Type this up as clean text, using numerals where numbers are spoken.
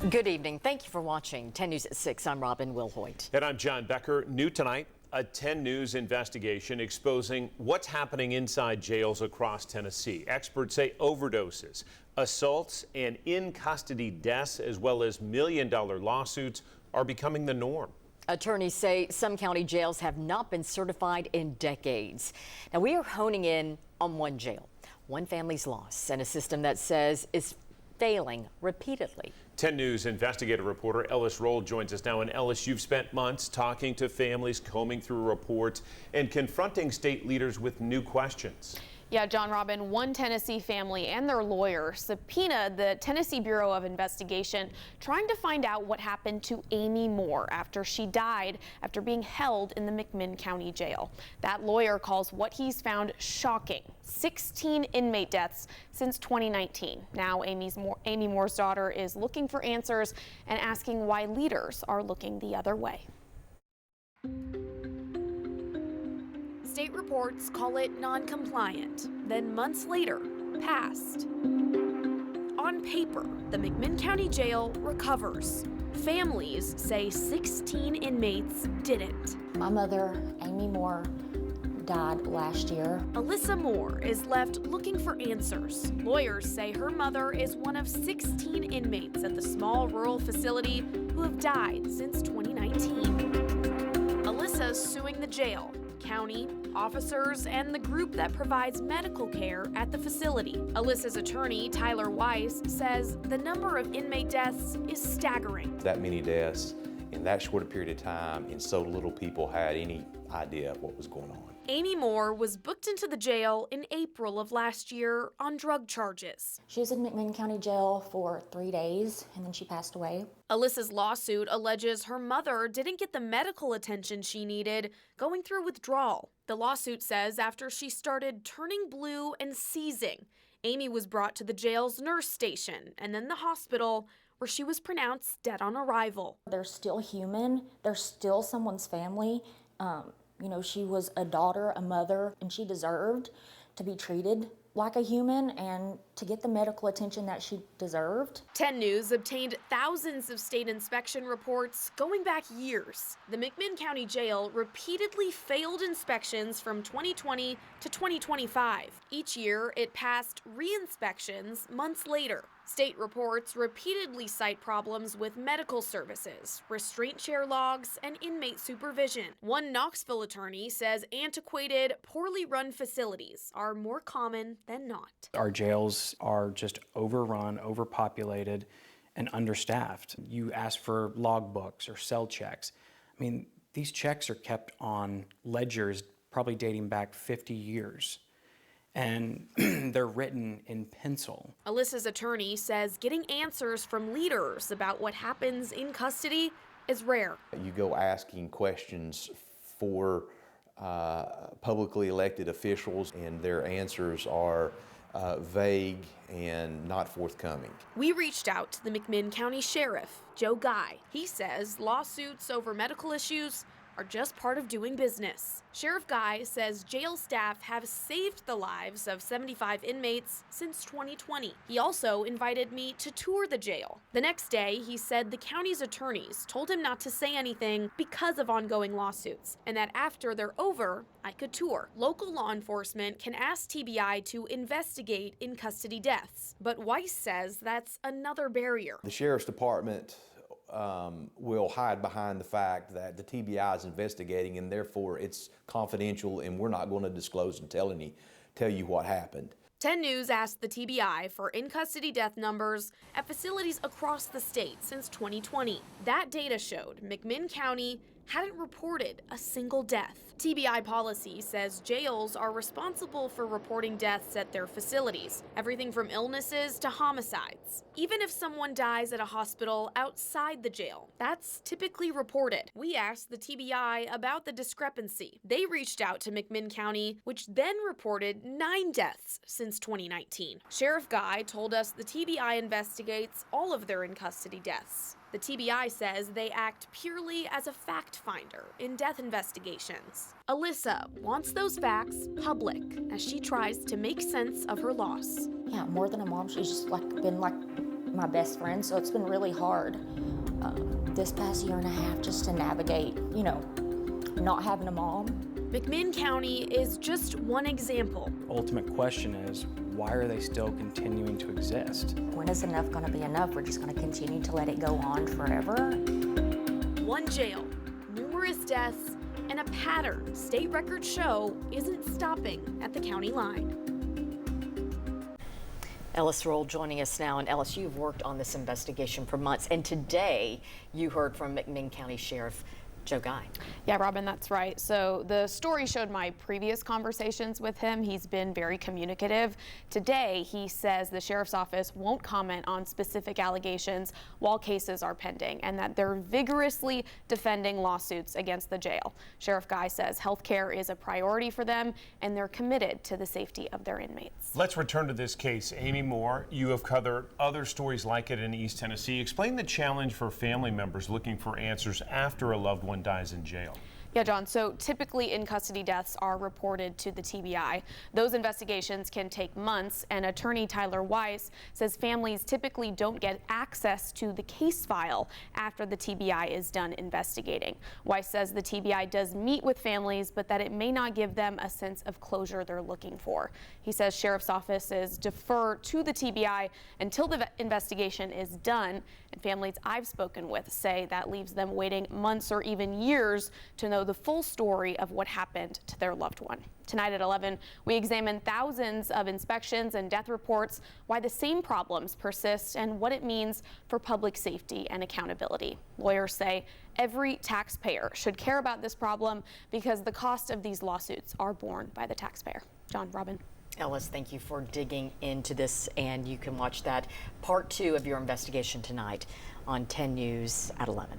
Good evening. Thank you for watching 10 News at 6. I'm Robin Wilhoit. And I'm John Becker. New tonight, a 10 News investigation exposing what's happening inside jails across Tennessee. Experts say overdoses, assaults, and in-custody deaths, as well as million-dollar lawsuits, are becoming the norm. Attorneys say some county jails have not been certified in decades. Now, we are honing in on one jail, one family's loss, and a system that says is failing repeatedly. 10 News investigative reporter Ellis Roll joins us now. And Ellis, you've spent months talking to families, combing through reports, and confronting state leaders with new questions. Yeah, John Robin, one Tennessee family and their lawyer subpoenaed the Tennessee Bureau of Investigation, trying to find out what happened to Amy Moore after she died after being held in the McMinn County Jail. That lawyer calls what he's found shocking: 16 inmate deaths since 2019. Now Amy Moore's daughter is looking for answers and asking why leaders are looking the other way. State reports call it non-compliant, then months later, passed. On paper, the McMinn County Jail recovers. Families say 16 inmates didn't. My mother, Amy Moore, died last year. Alyssa Moore is left looking for answers. Lawyers say her mother is one of 16 inmates at the small rural facility who have died since 2019. Alyssa's suing the jail, county, officers, and the group that provides medical care at the facility. Alyssa's attorney, Tyler Weiss, says the number of inmate deaths is staggering. That many deaths in that short a period of time, and so little people had any idea of what was going on. Amy Moore was booked into the jail in April of last year on drug charges. She was in McMinn County Jail for 3 days, and then she passed away. Alyssa's lawsuit alleges her mother didn't get the medical attention she needed, going through withdrawal. The lawsuit says after she started turning blue and seizing, Amy was brought to the jail's nurse station and then the hospital, where she was pronounced dead on arrival. They're still human. They're still someone's family. You know, she was a daughter, a mother, and she deserved to be treated like a human and to get the medical attention that she deserved. 10 News obtained thousands of state inspection reports going back years. The McMinn County Jail repeatedly failed inspections from 2020 to 2025. Each year, it passed re-inspections months later. State reports repeatedly cite problems with medical services, restraint chair logs, and inmate supervision. One Knoxville attorney says antiquated, poorly run facilities are more common than not. Our jails are just overrun, overpopulated, and understaffed. You ask for logbooks or cell checks. I mean, these checks are kept on ledgers probably dating back 50 years. And they're written in pencil. Alyssa's attorney says getting answers from leaders about what happens in custody is rare. You go asking questions for publicly elected officials, and their answers are vague and not forthcoming. We reached out to the McMinn County Sheriff, Joe Guy. He says lawsuits over medical issues are just part of doing business. Sheriff Guy says jail staff have saved the lives of 75 inmates since 2020. He also invited me to tour the jail. The next day, he said the county's attorneys told him not to say anything because of ongoing lawsuits, and that after they're over, I could tour. Local law enforcement can ask TBI to investigate in-custody deaths, but Weiss says that's another barrier. The Sheriff's Department will hide behind the fact that the TBI is investigating, and therefore it's confidential, and we're not going to disclose and tell you what happened. 10 News asked the TBI for in-custody death numbers at facilities across the state since 2020. That data showed McMinn County hadn't reported a single death. TBI policy says jails are responsible for reporting deaths at their facilities, everything from illnesses to homicides. Even if someone dies at a hospital outside the jail, that's typically reported. We asked the TBI about the discrepancy. They reached out to McMinn County, which then reported 9 deaths since 2019. Sheriff Guy told us the TBI investigates all of their in-custody deaths. The TBI says they act purely as a fact finder in death investigations. Alyssa wants those facts public as she tries to make sense of her loss. Yeah, more than a mom, she's just been my best friend, so it's been really hard this past year and a half just to navigate, you know, not having a mom. McMinn County is just one example. Ultimate question is, why are they still continuing to exist? When is enough going to be enough? We're just going to continue to let it go on forever. One jail, numerous deaths, and a pattern state records show isn't stopping at the county line. Ellis Roll joining us now. And Ellis, you've worked on this investigation for months, and today you heard from McMinn County Sheriff Joe Guy. Yeah, Robin, that's right. So the story showed my previous conversations with him. He's been very communicative. Today, he says the sheriff's office won't comment on specific allegations while cases are pending, and that they're vigorously defending lawsuits against the jail. Sheriff Guy says healthcare is a priority for them, and they're committed to the safety of their inmates. Let's return to this case. Amy Moore, you have covered other stories like it in East Tennessee. Explain the challenge for family members looking for answers after a loved one dies in jail. Yeah, John, so typically in custody deaths are reported to the TBI. Those investigations can take months, and attorney Tyler Weiss says families typically don't get access to the case file after the TBI is done investigating. Weiss says the TBI does meet with families, but that it may not give them a sense of closure they're looking for. He says sheriff's offices defer to the TBI until the investigation is done, and families I've spoken with say that leaves them waiting months or even years to know the full story of what happened to their loved one. Tonight at 11, we examine thousands of inspections and death reports, why the same problems persist, and what it means for public safety and accountability. Lawyers say every taxpayer should care about this problem because the cost of these lawsuits are borne by the taxpayer. John, Robin. Ellis, thank you for digging into this, and you can watch that part 2 of your investigation tonight on 10 News at 11.